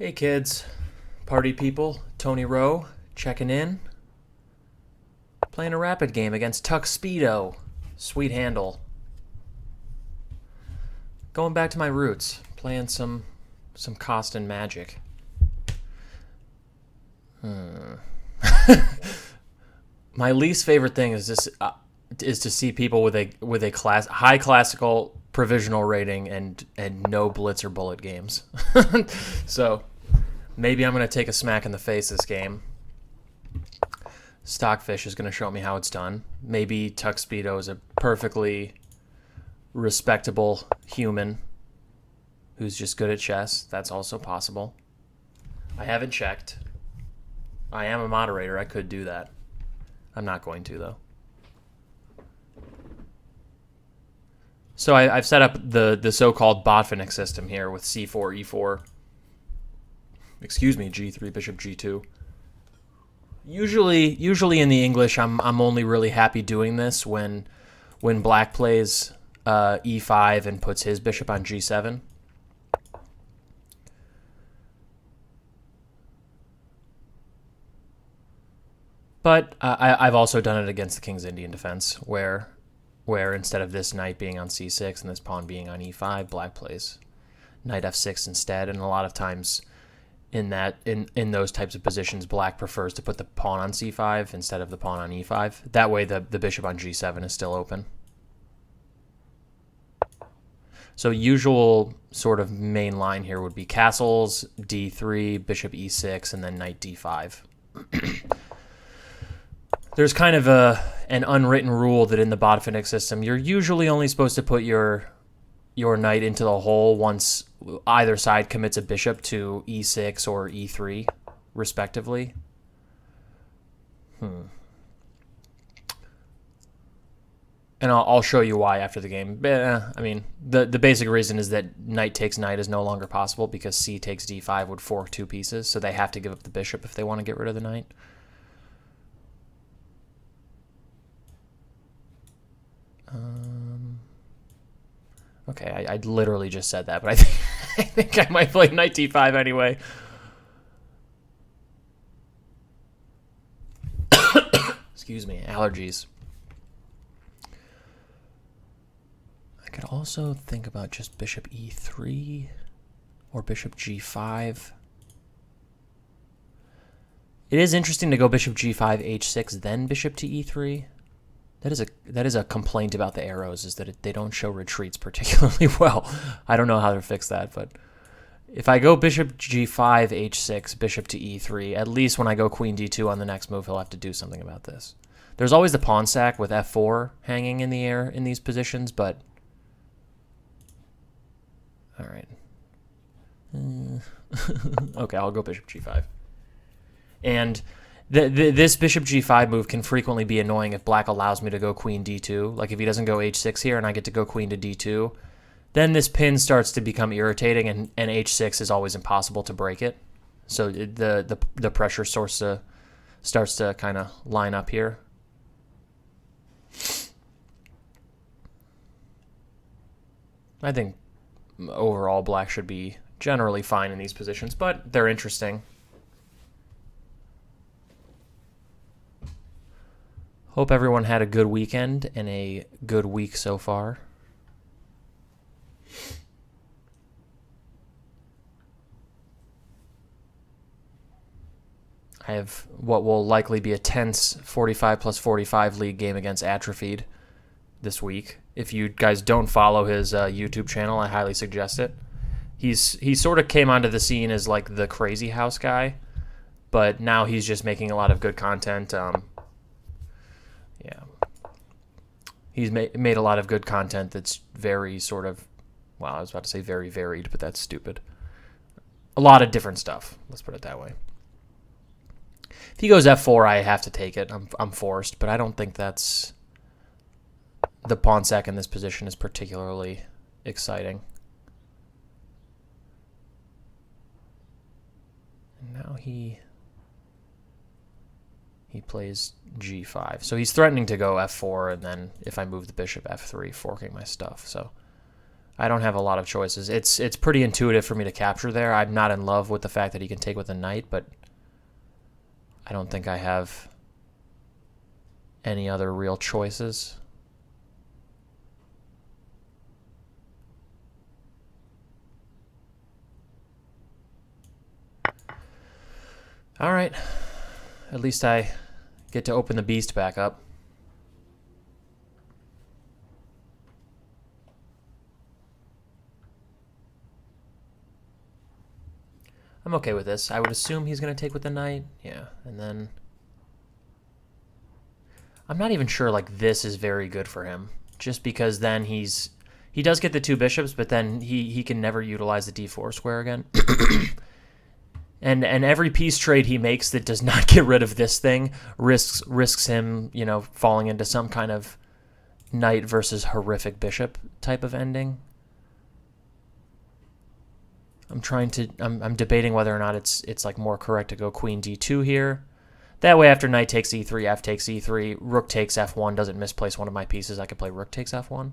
Hey kids, party people, Tony Rowe, checking in. Playing a rapid game against TuxSpeedo. Sweet handle. Going back to my roots, playing some cost and magic. My least favorite thing is to see people with a high classical provisional rating and no blitz or bullet games. So maybe I'm going to take a smack in the face this game. Stockfish is going to show me how it's done. Maybe TuxSpeedo is a perfectly respectable human who's just good at chess. That's also possible. I haven't checked. I am a moderator. I could do that. I'm not going to, though. So I've set up the so-called Botvinnik system here with c4, e4. Excuse me, g3, bishop g2. Usually in the English, I'm only really happy doing this when black plays e5 and puts his bishop on g7. But I've also done it against the King's Indian defense, where instead of this knight being on c6 and this pawn being on e5, black plays knight f6 instead. And a lot of times in those types of positions, black prefers to put the pawn on c5 instead of the pawn on e5. That way the bishop on g7 is still open. So usual sort of main line here would be castles, d3, bishop e6, and then knight d5. There's kind of an unwritten rule that in the Botvinnik system, you're usually only supposed to put your knight into the hole once either side commits a bishop to e6 or e3, respectively. And I'll show you why after the game. I mean, the basic reason is that knight takes knight is no longer possible because c takes d5 would fork two pieces, so they have to give up the bishop if they want to get rid of the knight. Okay, I literally just said that, but I think I might play knight d5 anyway. Excuse me, allergies. I could also think about just bishop e3 or bishop g5. It is interesting to go bishop g5, h6, then bishop to e3. That is a complaint about the arrows, is that they don't show retreats particularly well. I don't know how to fix that, but if I go bishop g5, h6, bishop to e3, at least when I go queen d2 on the next move, he'll have to do something about this. There's always the pawn sack with f4 hanging in the air in these positions, but all right. Okay, I'll go bishop g5. And this bishop g5 move can frequently be annoying if black allows me to go queen d2. Like if he doesn't go h6 here and I get to go queen to d2, then this pin starts to become irritating, and h6 is always impossible to break it. So the pressure source starts to kind of line up here. I think overall black should be generally fine in these positions, but they're interesting. Hope everyone had a good weekend and a good week so far. I have what will likely be a tense 45 plus 45 league game against Atrophied this week. If you guys don't follow his YouTube channel, I highly suggest it. He sort of came onto the scene as like the crazy house guy, but now he's just making a lot of good content. Yeah, he's made a lot of good content that's very sort of, well, I was about to say very varied, but that's stupid. A lot of different stuff, let's put it that way. If he goes f4, I have to take it. I'm forced, but I don't think that's... The pawn sack in this position is particularly exciting. And now he plays g5. So he's threatening to go f4, and then if I move the bishop, f3, forking my stuff. So I don't have a lot of choices. It's pretty intuitive for me to capture there. I'm not in love with the fact that he can take with a knight, but I don't think I have any other real choices. All right. At least I get to open the beast back up. I'm okay with this. I would assume he's going to take with the knight. Yeah, and then I'm not even sure like this is very good for him, just because then he does get the two bishops, but then he can never utilize the d4 square again. and every piece trade he makes that does not get rid of this thing risks him, you know, falling into some kind of knight versus horrific bishop type of ending. I'm debating whether or not it's like more correct to go queen d2 here. That way, after knight takes e3, f takes e3, rook takes f1 doesn't misplace one of my pieces. I could play rook takes f1.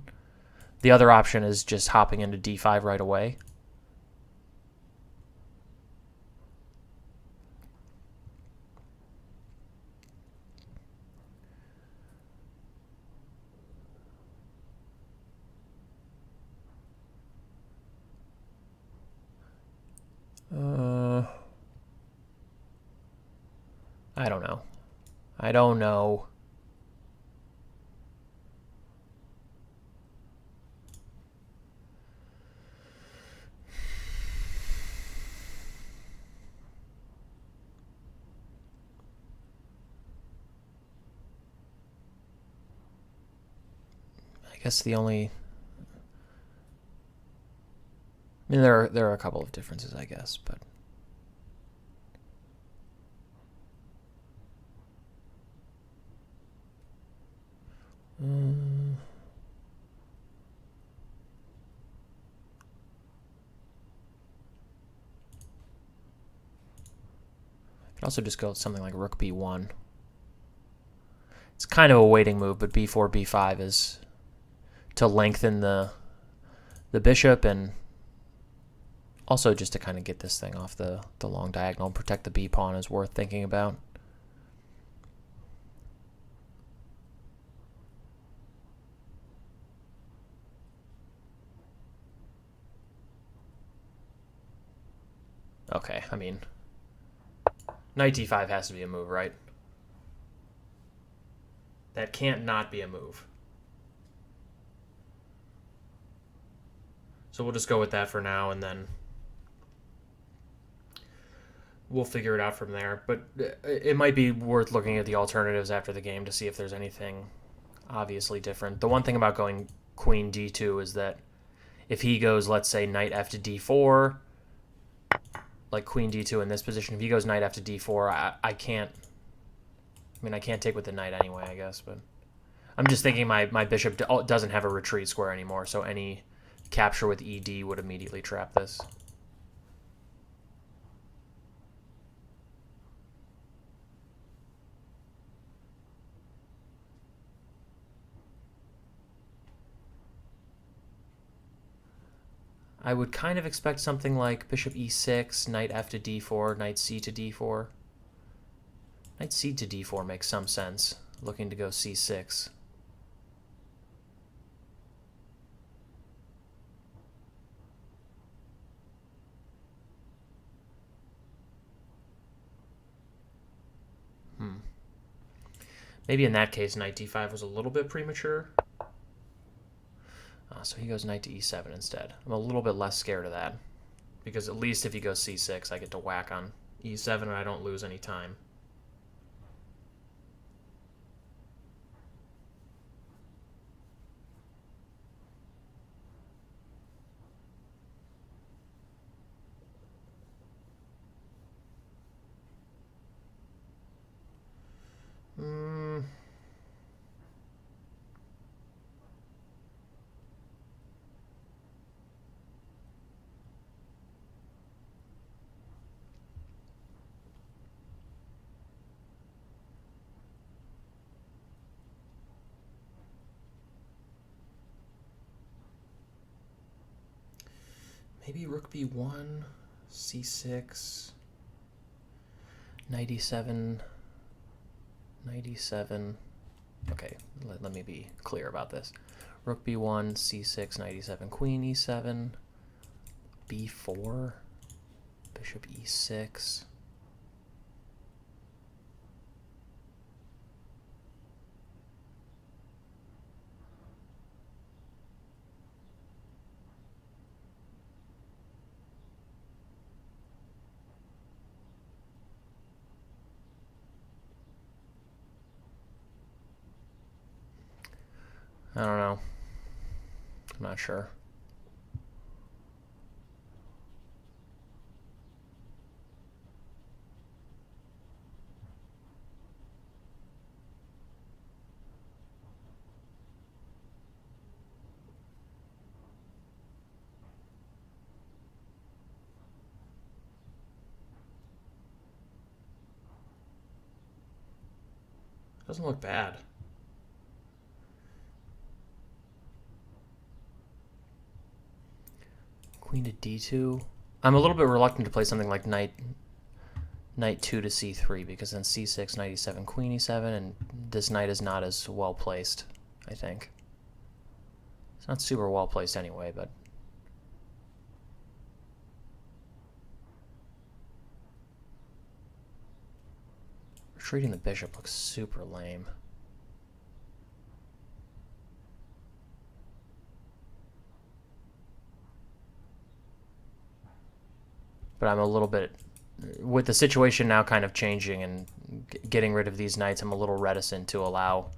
The other option is just hopping into d5 right away. I don't know. I don't know. I guess the only... I mean, there are a couple of differences, I guess, but... could also just go with something like rook b1. It's kind of a waiting move, but b4, b5 is to lengthen the bishop and also just to kind of get this thing off the long diagonal and protect the b pawn is worth thinking about. Okay, I mean, knight d5 has to be a move, right? That can't not be a move. So we'll just go with that for now, and then we'll figure it out from there. But it might be worth looking at the alternatives after the game to see if there's anything obviously different. The one thing about going queen d2 is that if he goes, let's say, knight f to d4, like queen d2 in this position, if he goes knight f to d4, I can't... I mean, I can't take with the knight anyway, I guess, but... I'm just thinking my bishop doesn't have a retreat square anymore, so any capture with ed would immediately trap this. I would kind of expect something like bishop e6, knight f to d4, knight c to d4. Knight c to d4 makes some sense, looking to go c6. Maybe in that case, knight d5 was a little bit premature. So he goes knight to e7 instead. I'm a little bit less scared of that, because at least if he goes c6, I get to whack on e7 and I don't lose any time. Maybe rook b1, c6, knight e7, knight e7. Okay, let me be clear about this. Rook b1, c6, knight e7, queen e7, b4, bishop e6. I don't know. I'm not sure. Doesn't look bad. Queen to d2. I'm a little bit reluctant to play something like knight 2 to c3 because then c6, knight e7, queen e7, and this knight is not as well placed, I think. It's not super well placed anyway, but retreating the bishop looks super lame. But I'm a little bit, with the situation now kind of changing and getting rid of these knights, I'm a little reticent to allow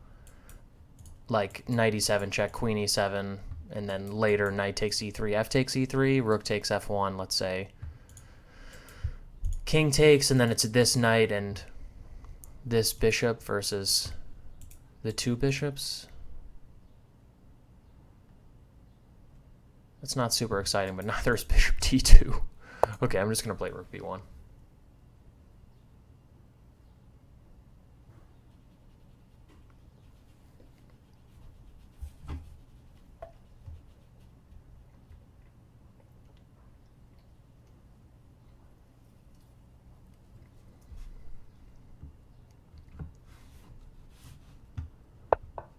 like knight e7 check, queen e7, and then later knight takes e3, f takes e3, rook takes f1, let's say. King takes, and then it's this knight and this bishop versus the two bishops. That's not super exciting, but neither is bishop d2. Okay, I'm just going to play rook b1.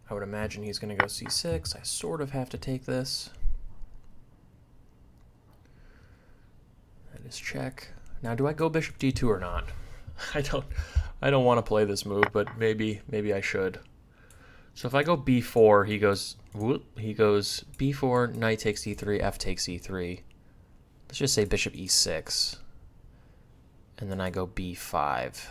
I would imagine he's going to go c6. I sort of have to take this. That is check. Now, do I go bishop d2 or not? I don't want to play this move, but maybe I should. So if I go b4, he goes b4, knight takes e3, f takes e3. Let's just say bishop e6. And then I go b5.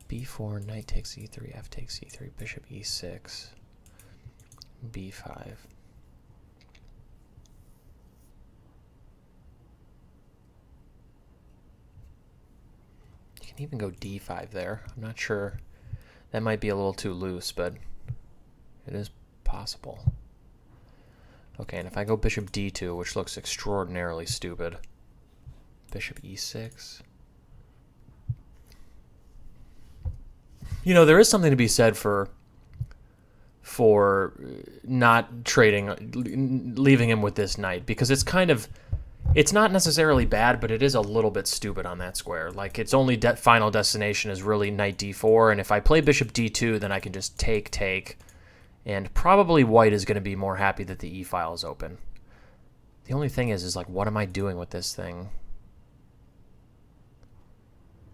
b4, knight takes e3, f takes e3, bishop e6, b5. You can even go d5 there. I'm not sure. That might be a little too loose, but it is possible. Okay, and if I go bishop d2, which looks extraordinarily stupid, bishop e6. You know, there is something to be said for not trading, leaving him with this knight, because it's kind of, it's not necessarily bad, but it is a little bit stupid on that square. Like, its only final destination is really knight d4, and if I play bishop d2, then I can just take, and probably white is going to be more happy that the e-file is open. The only thing is like, what am I doing with this thing?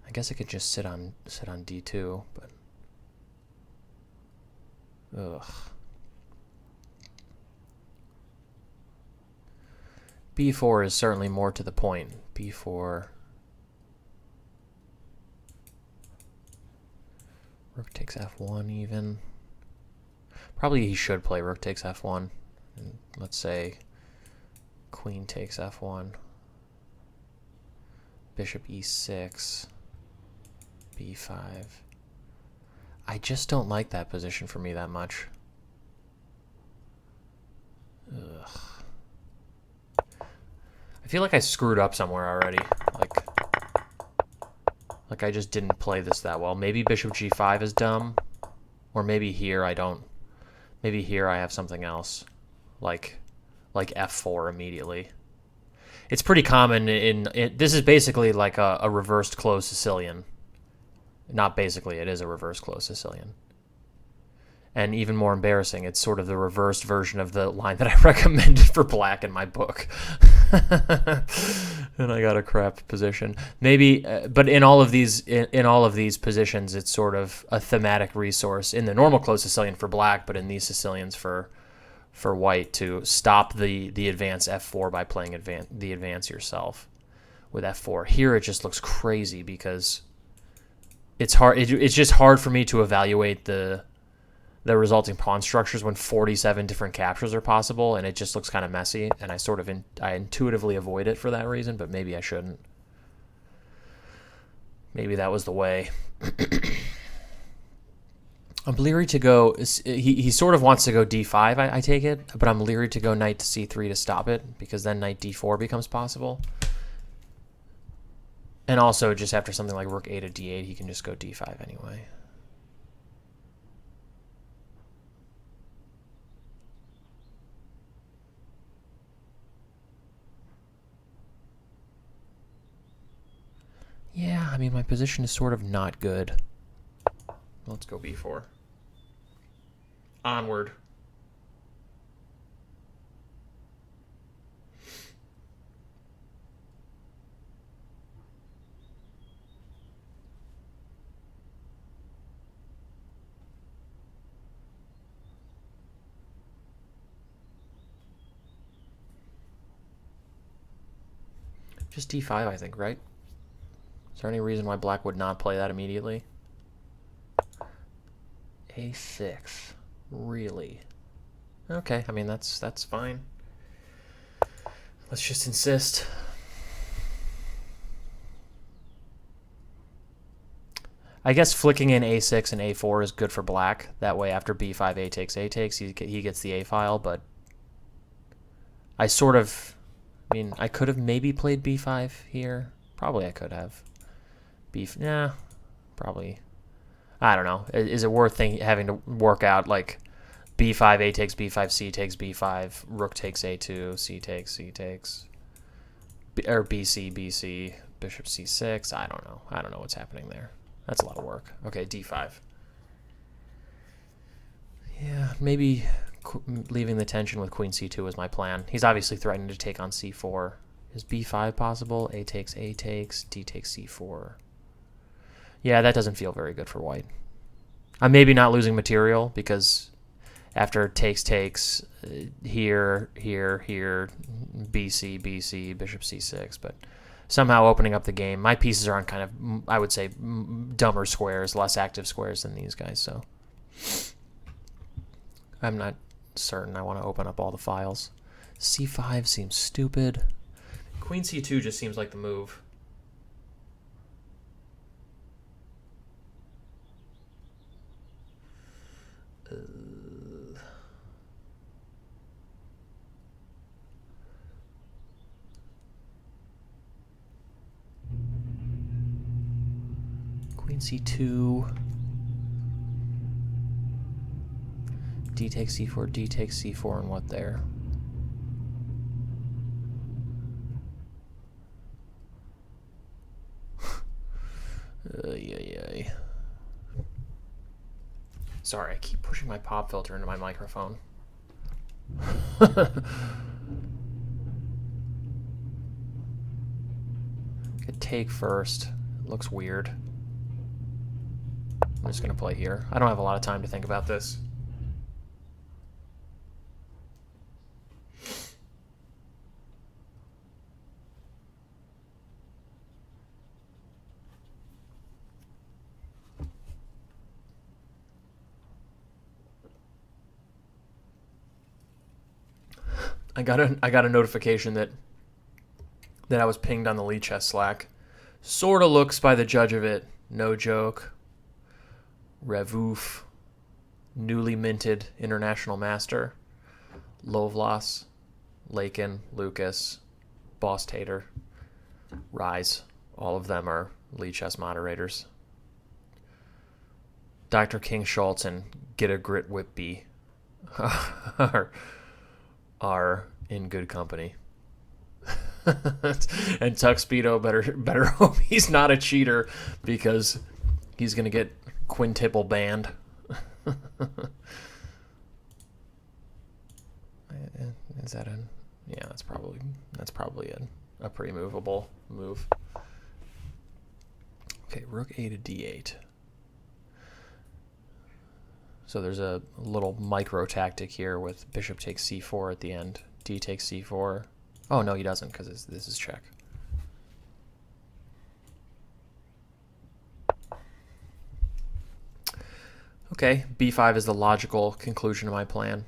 I guess I could just sit on d2, but ugh. b4 is certainly more to the point. b4. Rook takes f1 even. Probably he should play rook takes f1. And let's say queen takes f1. Bishop e6. b5. I just don't like that position for me that much. Ugh. Like, I just didn't play this that well. Maybe bishop g5 is dumb. Or maybe here I don't. Maybe here I have something else. Like f4 immediately. It's pretty common this is basically like a reversed closed Sicilian. Not basically, it is a reverse closed Sicilian. And even more embarrassing, it's sort of the reversed version of the line that I recommended for black in my book. And I got a crap position. Maybe, but in all of these positions, it's sort of a thematic resource in the normal closed Sicilian for black, but in these Sicilians for white to stop the advance f4 by playing the advance yourself with f4. Here it just looks crazy because it's hard. It's just hard for me to evaluate the resulting pawn structures when 47 different captures are possible, and it just looks kind of messy, and I intuitively avoid it for that reason, but maybe I shouldn't. Maybe that was the way. I'm leery to go. He sort of wants to go d5, I take it, but I'm leery to go knight to c3 to stop it, because then knight d4 becomes possible. And also, just after something like rook a to d8, he can just go d5 anyway. Yeah, I mean, my position is sort of not good. Let's go b4. Onward. Just d5, I think, right? Is there any reason why black would not play that immediately? a6. Really? Okay, I mean, that's fine. Let's just insist. I guess flicking in a6 and a4 is good for black. That way, after b5, a takes, he gets the a file, but I mean, I could have maybe played b5 here. Probably I could have. Yeah, probably. I don't know. Is it worth having to work out like b5, a takes b5, c takes b5, rook takes a2, c takes, or bc, bishop c6? I don't know. I don't know what's happening there. That's a lot of work. Okay, d5. Yeah, maybe leaving the tension with queen c2 is my plan. He's obviously threatening to take on c4. Is b5 possible? A takes, d takes c4. Yeah, that doesn't feel very good for white. I'm maybe not losing material because after takes, here, bc, bishop c6, but somehow opening up the game. My pieces are on kind of, I would say, dumber squares, less active squares than these guys, so I'm not certain I want to open up all the files. c5 seems stupid. Queen c2 just seems like the move. Queen c2. D takes c4, d takes c4, and what there? Yeah. Sorry, I keep pushing my pop filter into my microphone. Could take first. It looks weird. I'm just going to play here. I don't have a lot of time to think about this. I got a notification that I was pinged on the Lee Chess Slack. Sorta looks by the judge of it, no joke. Revoof, newly minted international master. Lovelace, Lakin, Lucas, Boss Tater, Rise. All of them are Lee chess moderators. Dr. King Schultz and Get a Grit Whitby are in good company. And TuxSpeedo better hope he's not a cheater, because he's gonna get quintuple banned. Is that a? Yeah, that's probably a pretty movable move. Okay, rook a to d8. So there's a little micro tactic here with bishop takes c4 at the end. D takes c4. Oh, no, he doesn't, because this is check. Okay, b5 is the logical conclusion of my plan.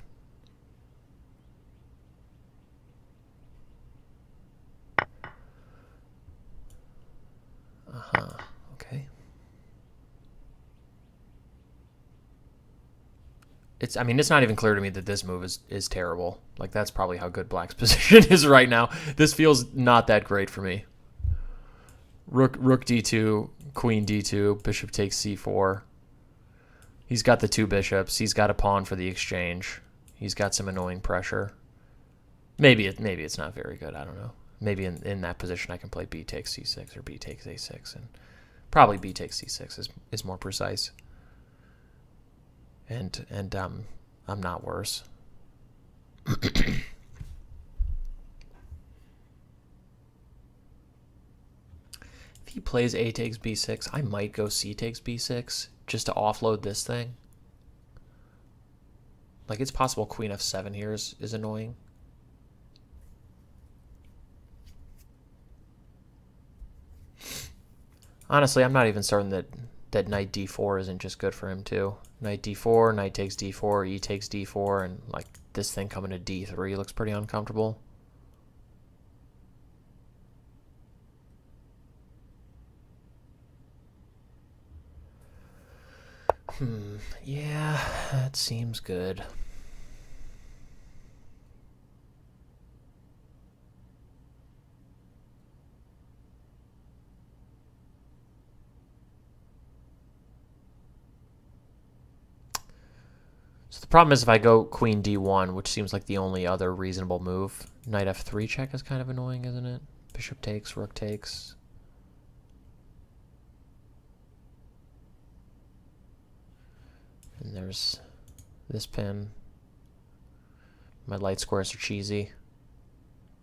Okay. I mean, it's not even clear to me that this move is terrible. Like, that's probably how good Black's position is right now. This feels not that great for me. Rook d2, queen d2, bishop takes c4. He's got the two bishops. He's got a pawn for the exchange. He's got some annoying pressure. Maybe it's not very good. I don't know. Maybe in that position I can play b takes c6 or b takes a6, and probably b takes c6 is more precise. And I'm not worse. If he plays a takes b6, I might go c takes b6 just to offload this thing. Like, it's possible queen f7 here is annoying. Honestly, I'm not even certain that knight d4 isn't just good for him too. Knight d4, knight takes d4, e takes d4, and like this thing coming to d3 looks pretty uncomfortable. Yeah, that seems good. So the problem is if I go queen d1, which seems like the only other reasonable move, knight f3 check is kind of annoying, isn't it? Bishop takes, rook takes. And there's this pin. My light squares are cheesy.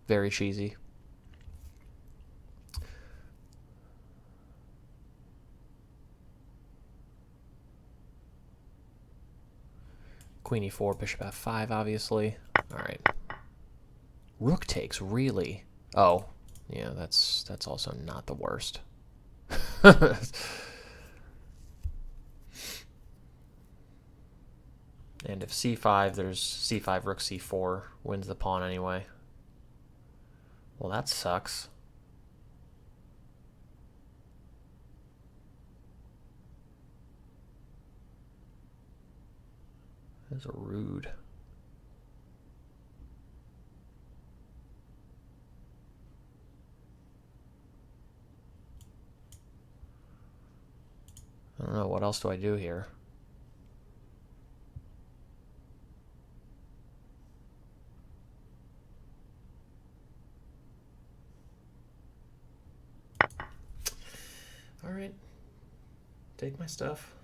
Very cheesy. Queen e4, bishop f5, obviously. All right. Rook takes, really? Oh, yeah, that's also not the worst. And if c5, there's c5, rook c4, wins the pawn anyway. Well, that sucks. That's rude. I don't know, what else do I do here? All right, take my stuff.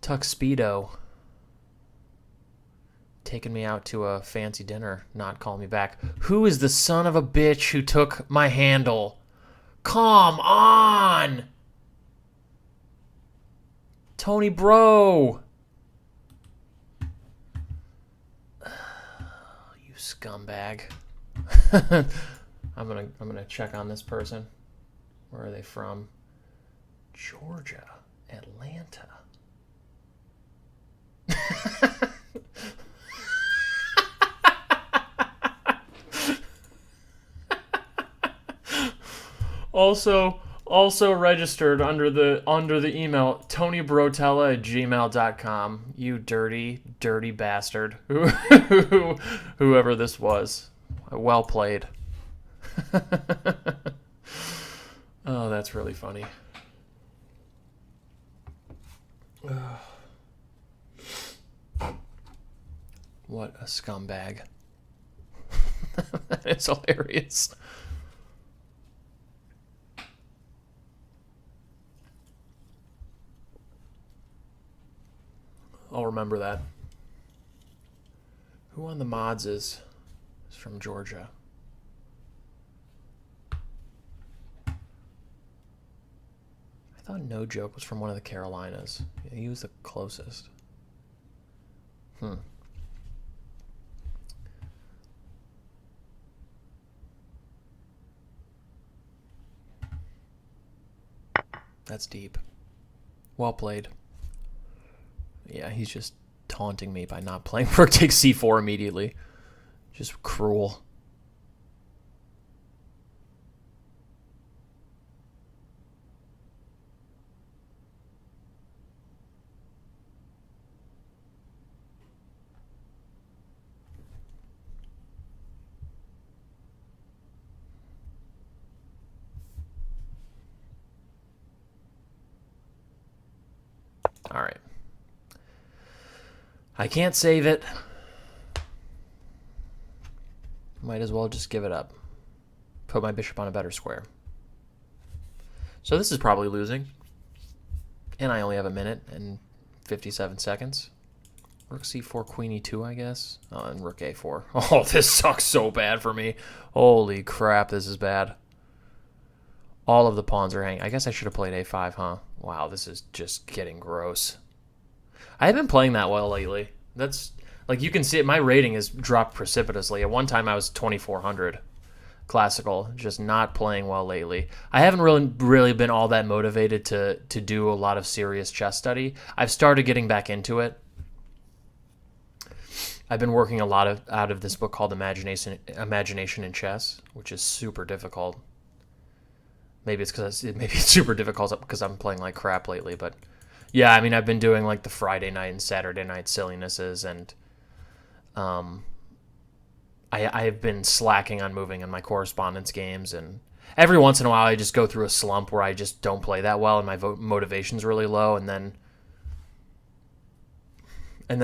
TuxSpeedo taking me out to a fancy dinner, not calling me back. Who is the son of a bitch who took my handle? Come on! Tony Bro! You scumbag. I'm gonna check on this person. Where are they from? Georgia. Atlanta. Also, Also registered under the email tonybrotella@gmail.com. You dirty, dirty bastard. Whoever this was. Well played. Oh, that's really funny. What a scumbag. That is hilarious. I'll remember that. Who on the mods is from Georgia? I thought No Joke was from one of the Carolinas. Yeah, he was the closest. That's deep. Well played. Yeah, he's just taunting me by not playing rook takes c4 immediately. Just cruel. All right. I can't save it. Might as well just give it up. Put my bishop on a better square. So this is probably losing. And I only have a minute and 57 seconds. Rook c4, queen e2, I guess. Oh, and rook a4. Oh, this sucks so bad for me. Holy crap, this is bad. All of the pawns are hanging. I guess I should have played a5, huh? Wow, this is just getting gross. I haven't been playing that well lately. That's, like, you can see it. My rating has dropped precipitously. At one time, I was 2,400 classical. Just not playing well lately. I haven't really been all that motivated to do a lot of serious chess study. I've started getting back into it. I've been working a lot out of this book called Imagination in Chess, which is super difficult. Maybe it's super difficult because I'm playing like crap lately, but yeah, I mean, I've been doing like the Friday night and Saturday night sillinesses, and I've been slacking on moving in my correspondence games, and every once in a while I just go through a slump where I just don't play that well and my motivation's really low, and then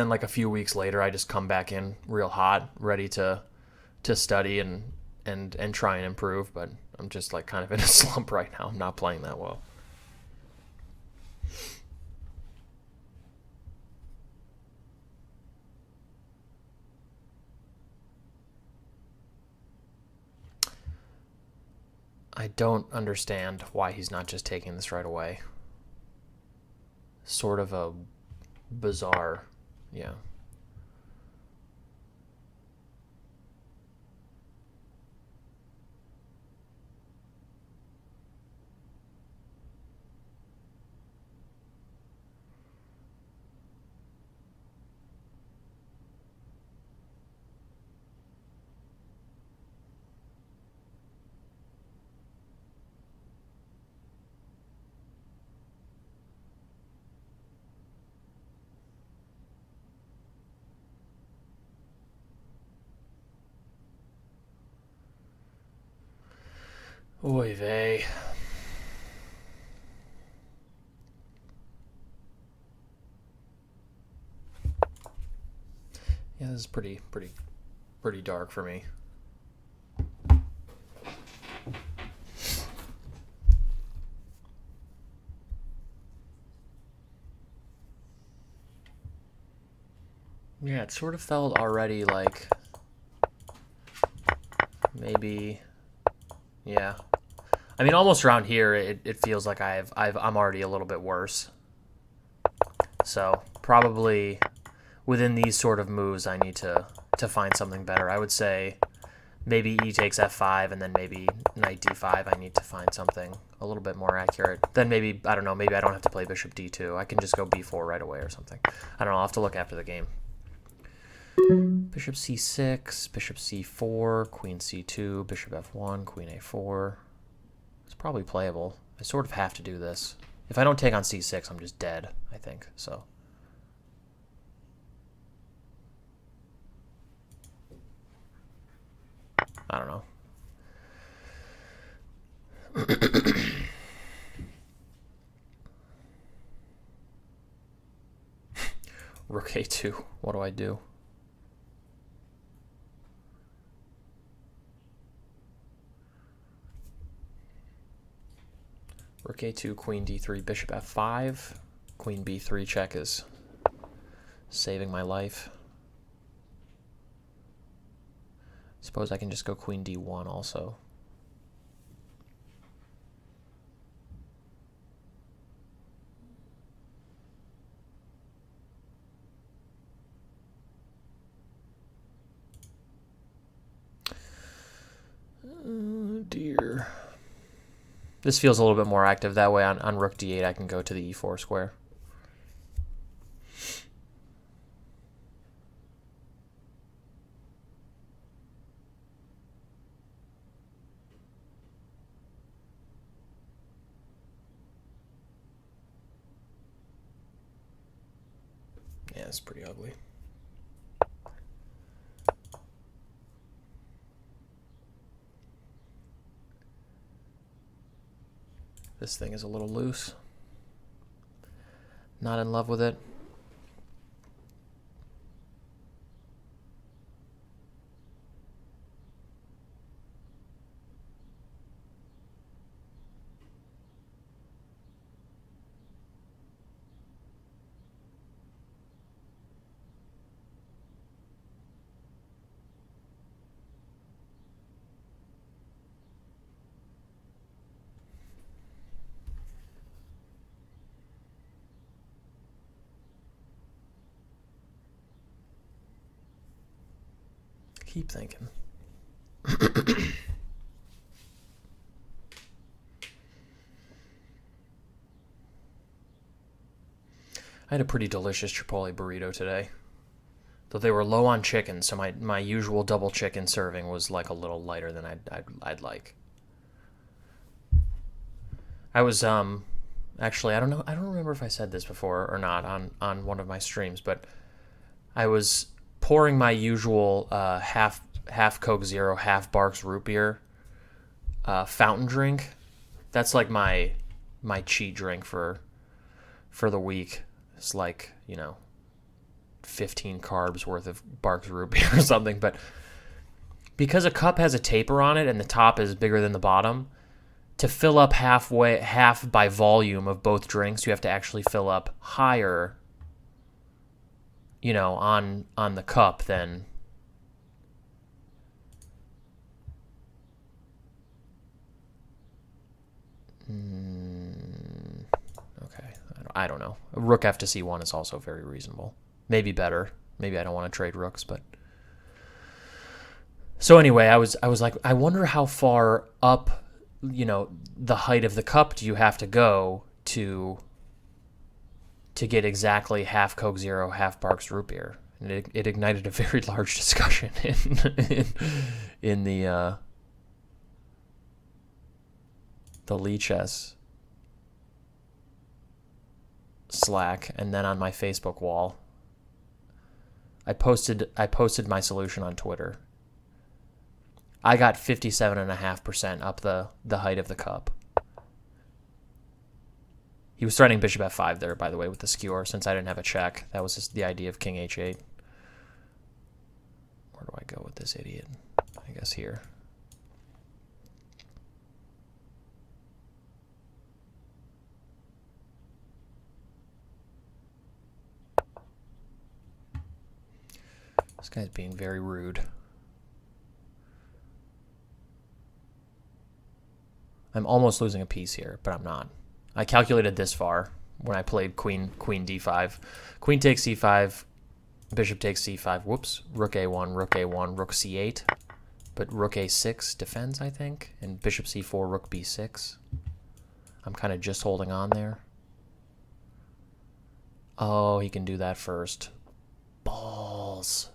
like a few weeks later I just come back in real hot, ready to study and try and improve, but I'm just like kind of in a slump right now. I'm not playing that well. I don't understand why he's not just taking this right away. Sort of a bizarre, yeah. Oy vey. Yeah, this is pretty dark for me. Yeah, it sort of felt already like maybe, yeah. I mean, almost around here, it feels like I'm already a little bit worse. So probably within these sort of moves, I need to find something better. I would say maybe e takes f5 and then maybe knight d5. I need to find something a little bit more accurate. Then maybe, I don't know, maybe I don't have to play bishop d2. I can just go b4 right away or something. I don't know, I'll have to look after the game. Bishop c6, bishop c4, queen c2, bishop f1, queen a4. It's probably playable. I sort of have to do this. If I don't take on c6, I'm just dead, I think, so. I don't know. Rook a2. What do I do? Rook a2, queen d3, bishop f5. Queen b3 check is saving my life. Suppose I can just go queen d1 also. Oh dear. This feels a little bit more active. That way on rook d8 I can go to the e4 square. Yeah, it's pretty ugly. This thing is a little loose. Not in love with it. Keep thinking. I had a pretty delicious Chipotle burrito today. Though they were low on chicken, so my usual double chicken serving was like a little lighter than I'd like. I was actually I don't remember if I said this before or not on one of my streams, but I was pouring my usual half Coke Zero, half Barks root beer fountain drink. That's like my cheat drink for the week. It's like, 15 carbs worth of Barks root beer or something. But because a cup has a taper on it and the top is bigger than the bottom, to fill up half by volume of both drinks, you have to actually fill up higher, on the cup than okay. I don't know. Rook f to c1 is also very reasonable. Maybe better. Maybe I don't want to trade rooks, but so anyway, I was like, I wonder how far up, the height of the cup do you have to go to get exactly half Coke Zero, half Barks root beer? And it ignited a very large discussion in the Lee Chess Slack, and then on my Facebook wall. I posted my solution on Twitter. I got 57.5% up the height of the cup. He was threatening bishop f5 there, by the way, with the skewer, since I didn't have a check. That was just the idea of king h8. Where do I go with this idiot? I guess here. This guy's being very rude. I'm almost losing a piece here, but I'm not. I calculated this far when I played queen d5. Queen takes c5, bishop takes c5. Whoops. Rook a1, rook c8. But rook a6 defends, I think. And bishop c4, rook b6. I'm kind of just holding on there. Oh, he can do that first. Balls.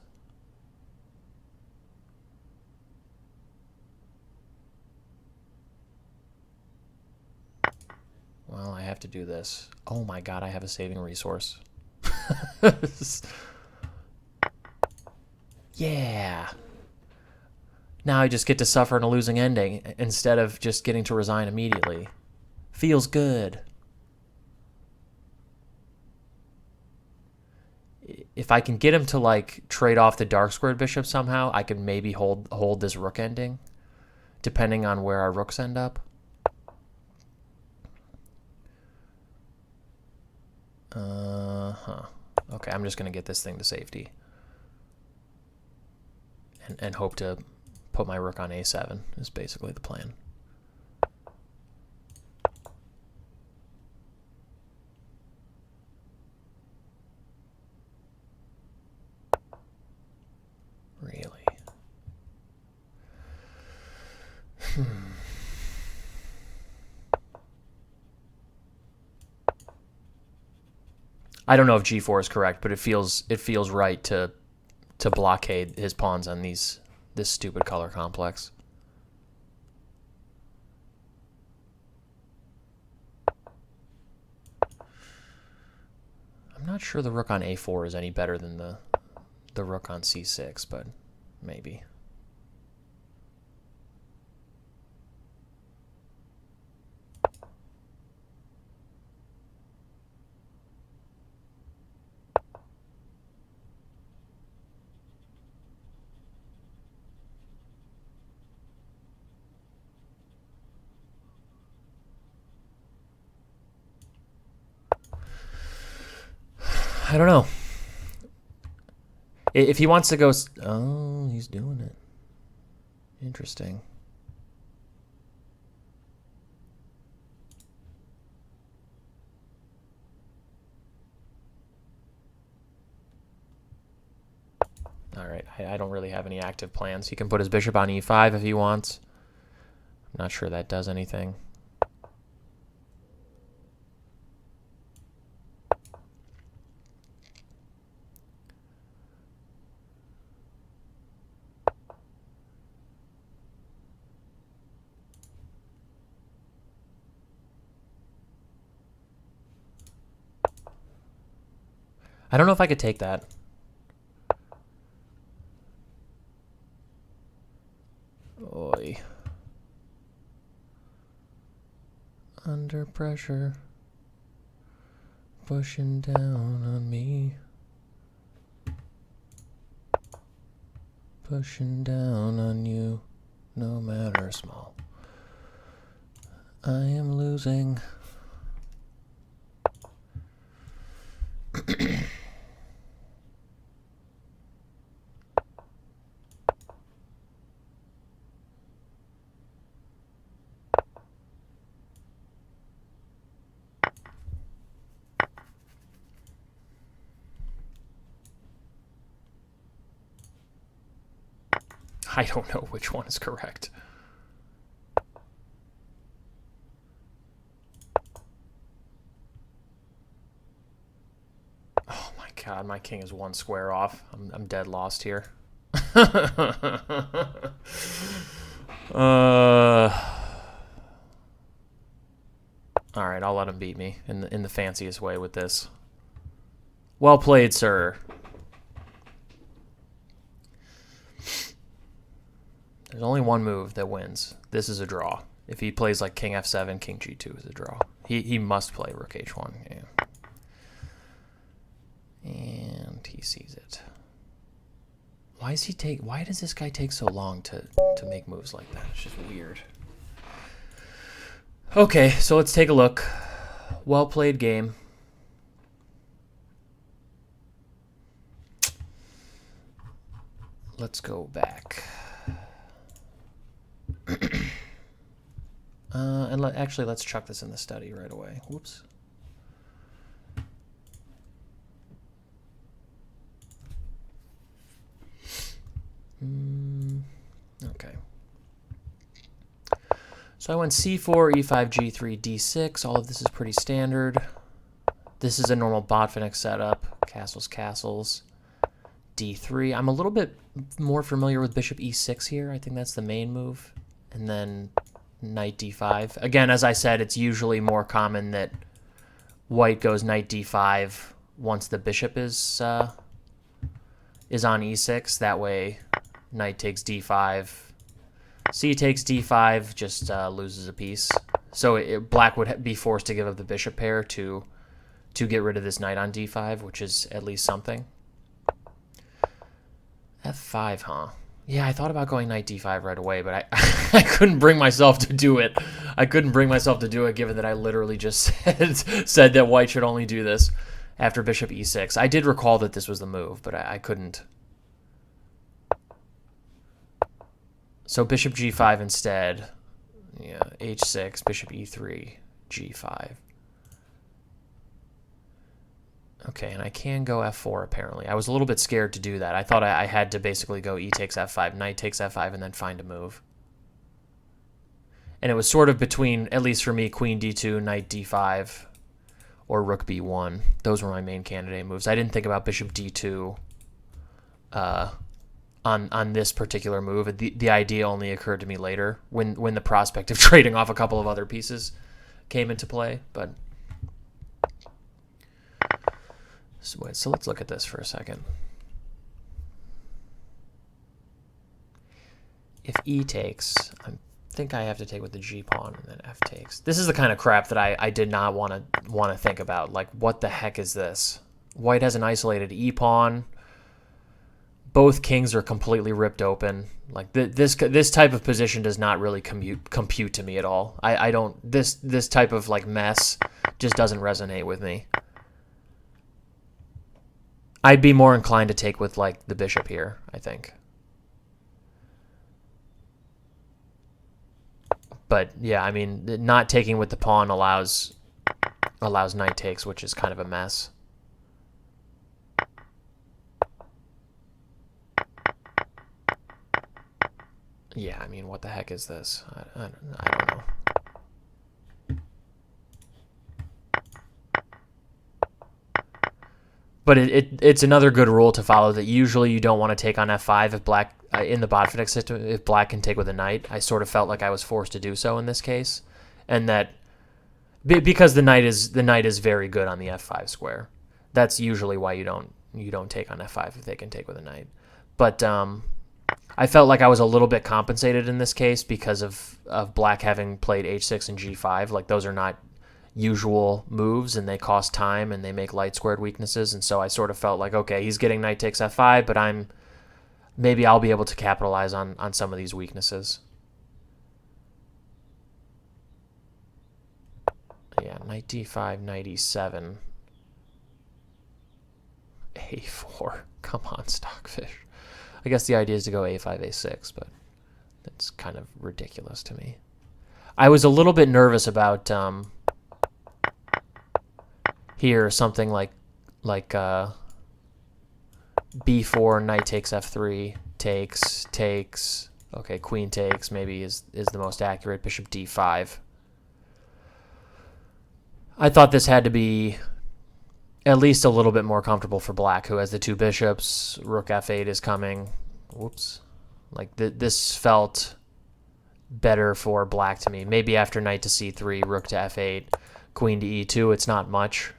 have to do this. Oh my god, I have a saving resource. Yeah. Now I just get to suffer in a losing ending instead of just getting to resign immediately. Feels good. If I can get him to, like, trade off the dark squared bishop somehow, I can maybe hold this rook ending, depending on where our rooks end up. Okay, I'm just going to get this thing to safety. And hope to put my rook on a7 is basically the plan. Really? I don't know if g4 is correct, but it feels right to blockade his pawns on this stupid color complex. I'm not sure the rook on a4 is any better than the rook on c6, but maybe. I don't know. If he wants to go... Oh, he's doing it. Interesting. All right, I don't really have any active plans. He can put his bishop on e5 if he wants. I'm not sure that does anything. I don't know if I could take that. Oy. Under pressure. Pushing down on me. Pushing down on you, no matter small. I am losing. I don't know which one is correct. Oh my god, my king is one square off. I'm dead lost here. All right, I'll let him beat me in the fanciest way with this. Well played, sir. There's only one move that wins. This is a draw. If he plays like king f7, king g2 is a draw. He must play rook h1. Yeah. And he sees it. Why does this guy take so long to make moves like that? It's just weird. Okay, so let's take a look. Well played game. Let's go back. Actually, let's chuck this in the study right away. Whoops. Okay. So I went c4, e5, g3, d6. All of this is pretty standard. This is a normal Botvinnik setup. Castles, castles. d3. I'm a little bit more familiar with bishop e6 here. I think that's the main move. And then knight d5. Again, as I said, it's usually more common that white goes knight d5 once the bishop is on e6. That way, knight takes d5. C takes d5, just loses a piece. So black would be forced to give up the bishop pair to get rid of this knight on d5, which is at least something. f5, huh? Yeah, I thought about going knight d5 right away, but I couldn't bring myself to do it. I couldn't bring myself to do it, given that I literally just said that white should only do this after bishop e6. I did recall that this was the move, but I couldn't. So bishop g5 instead. Yeah, h6, bishop e3, g5. Okay, and I can go f4 apparently. I was a little bit scared to do that. I thought I had to basically go e takes f5, knight takes f5, and then find a move. And it was sort of between, at least for me, queen d2, knight d5, or rook b1. Those were my main candidate moves. I didn't think about bishop d2 on this particular move. The idea only occurred to me later when the prospect of trading off a couple of other pieces came into play. But so let's look at this for a second. If e takes, I think I have to take with the g pawn, and then f takes. This is the kind of crap that I did not want to think about. Like, what the heck is this? White has an isolated e pawn. Both kings are completely ripped open. Like this type of position does not really compute to me at all. I don't this type of like mess just doesn't resonate with me. I'd be more inclined to take with like the bishop here, I think. But yeah, I mean, not taking with the pawn allows knight takes, which is kind of a mess. Yeah, I mean, what the heck is this? I don't know. But it's another good rule to follow that usually you don't want to take on f5 if black in the Botvinnik system, if black can take with a knight. I sort of felt like I was forced to do so in this case, and that because the knight is very good on the f5 square. That's usually why you don't take on f5 if they can take with a knight. But I felt like I was a little bit compensated in this case because of black having played h6 and g5. Like, those are not usual moves, and they cost time, and they make light squared weaknesses. And so I sort of felt like, okay, he's getting knight takes f5, but maybe I'll be able to capitalize on some of these weaknesses. Yeah, knight d5, knight e7, a4. Come on, Stockfish. I guess the idea is to go a5, a6, but that's kind of ridiculous to me. I was a little bit nervous about here something like b4, knight takes f3, takes. Okay, queen takes maybe is the most accurate. Bishop d5. I thought this had to be at least a little bit more comfortable for black, who has the two bishops. Rook f8 is coming. Whoops. Like, this felt better for black to me. Maybe after knight to c3, rook to f8, queen to e2, it's not much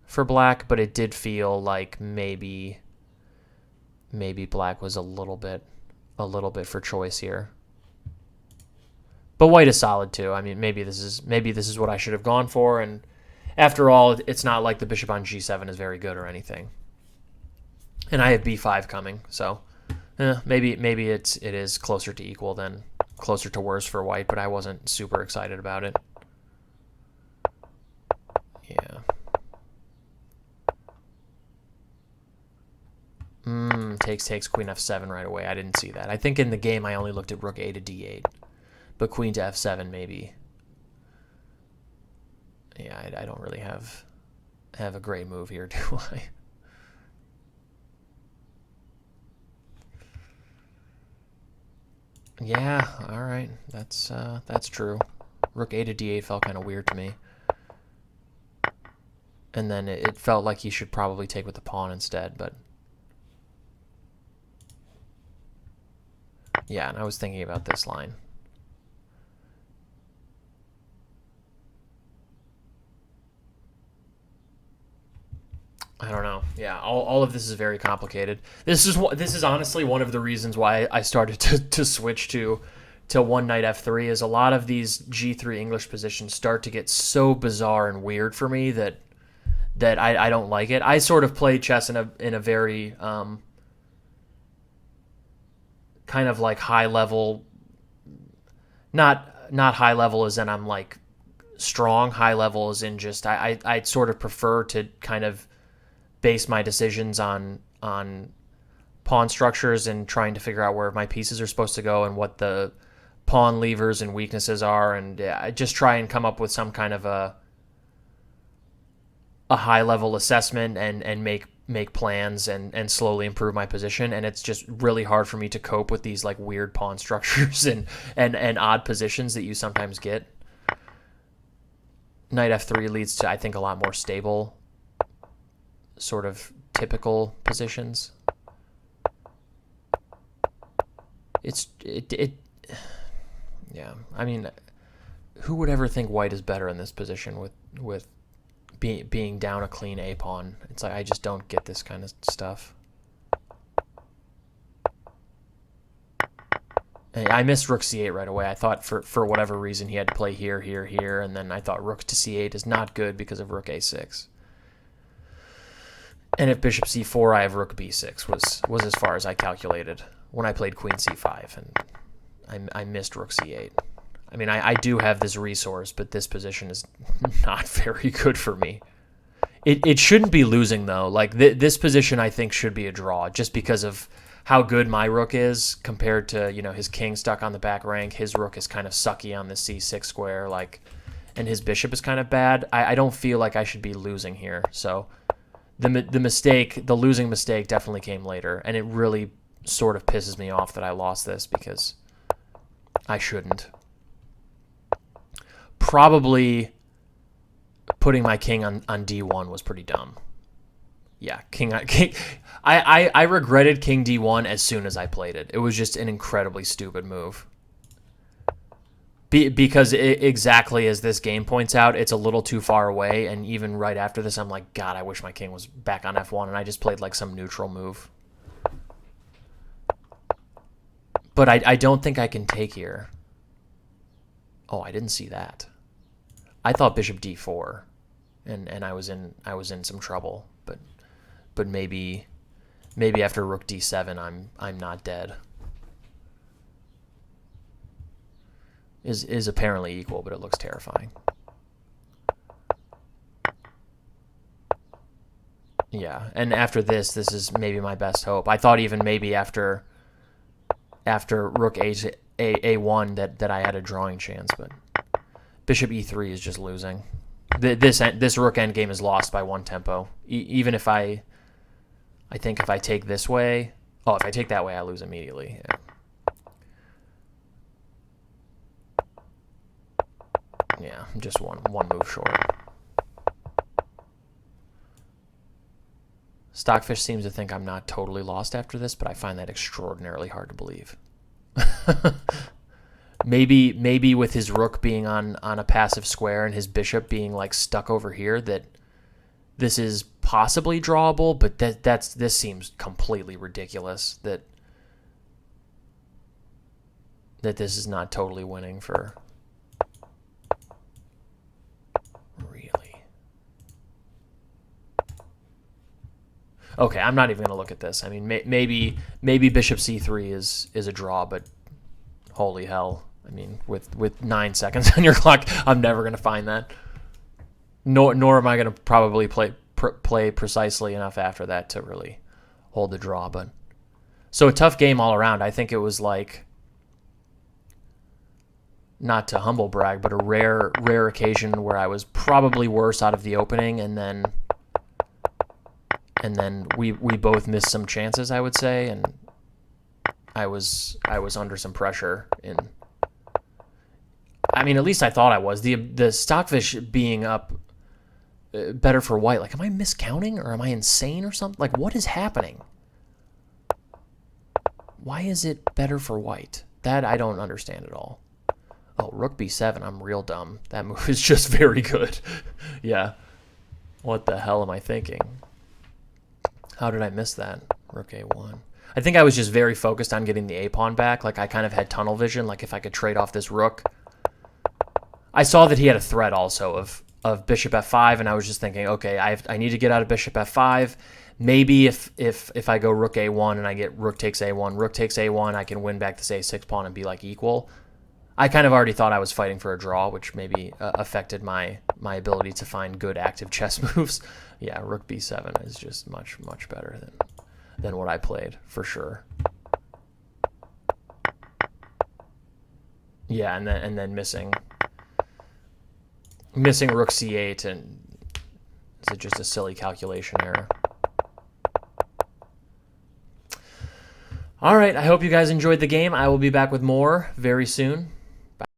for black, but it did feel like maybe black was a little bit for choice here. But white is solid too. I mean, maybe this is what I should have gone for, and after all, it's not like the bishop on g7 is very good or anything. And I have b5 coming, so maybe it is closer to equal than closer to worse for white, but I wasn't super excited about it. Yeah. Takes queen f7 right away. I didn't see that. I think in the game I only looked at rook a to d8, but queen to f7 maybe. Yeah, I don't really have a great move here, do I? Yeah, all right. That's true. Rook a to d8 felt kind of weird to me. And then it felt like he should probably take with the pawn instead, but yeah, and I was thinking about this line. all of this is very complicated. This is honestly one of the reasons why I started to switch to one knight f3. Is a lot of these g3 English positions start to get so bizarre and weird for me that I don't like it. I sort of play chess in a very kind of like high level, not high level as in I'm like strong, high level as in just I sort of prefer to kind of base my decisions on pawn structures and trying to figure out where my pieces are supposed to go and what the pawn levers and weaknesses are, and I just try and come up with some kind of a high level assessment and make plans and slowly improve my position. And it's just really hard for me to cope with these like weird pawn structures and odd positions that you sometimes get. Knight f3 leads to, I think, a lot more stable, sort of typical positions. Yeah. I mean, who would ever think white is better in this position with being down a clean A pawn? It's like I just don't get this kind of stuff. I missed rook c8 right away. I thought for whatever reason he had to play here, here, here, and then I thought rook to c8 is not good because of rook a6. And if bishop c4, I have rook b6 was as far as I calculated when I played queen c5, and I missed rook c8. I mean, I do have this resource, but this position is not very good for me. It shouldn't be losing, though. Like, this position, I think, should be a draw, just because of how good my rook is compared to, his king stuck on the back rank. His rook is kind of sucky on the c6 square, like, and his bishop is kind of bad. I don't feel like I should be losing here. So the losing mistake definitely came later, and it really sort of pisses me off that I lost this because I shouldn't. Probably putting my king on d1 was pretty dumb. Yeah, king. I regretted king d1 as soon as I played it. It was just an incredibly stupid move. Because exactly as this game points out, it's a little too far away, and even right after this, I'm like, God, I wish my king was back on f1, and I just played like some neutral move. But I don't think I can take here. Oh, I didn't see that. I thought bishop d4, and I was in some trouble. But maybe after rook d7, I'm not dead. Is apparently equal, but it looks terrifying. Yeah, and after this is maybe my best hope. I thought even maybe after rook a1 that I had a drawing chance, but bishop e3 is just losing. This rook endgame is lost by one tempo. Even if I think if I take this way, if I take that way, I lose immediately. Yeah. Yeah, I'm just one move short. Stockfish seems to think I'm not totally lost after this, but I find that extraordinarily hard to believe. Maybe with his rook being on a passive square and his bishop being like stuck over here, that this is possibly drawable, but this seems completely ridiculous that this is not totally winning for. Really? Okay, I'm not even going to look at this. I mean, maybe bishop c3 is a draw, but holy hell. I mean, with 9 seconds on your clock, I'm never going to find that. Nor am I going to probably play precisely enough after that to really hold the draw. But so a tough game all around. I think it was like, not to humble brag, but a rare occasion where I was probably worse out of the opening, and then we both missed some chances, I would say, and I was under some pressure in. I mean, at least I thought I was. The Stockfish being up better for white. Like, am I miscounting or am I insane or something? Like, what is happening? Why is it better for white? That I don't understand at all. Oh, rook b7. I'm real dumb. That move is just very good. Yeah. What the hell am I thinking? How did I miss that? Rook A1. I think I was just very focused on getting the A pawn back. Like I kind of had tunnel vision. Like if I could trade off this rook. I saw that he had a threat also of bishop F5, and I was just thinking, okay, I need to get out of bishop F5. Maybe if I go rook A1 and I get rook takes A1, I can win back this A6 pawn and be like equal. I kind of already thought I was fighting for a draw, which maybe affected my ability to find good active chess moves. Yeah, rook B7 is just much better than what I played for sure. Yeah, and then missing rook C8, and is it just a silly calculation error? All right, I hope you guys enjoyed the game. I will be back with more very soon.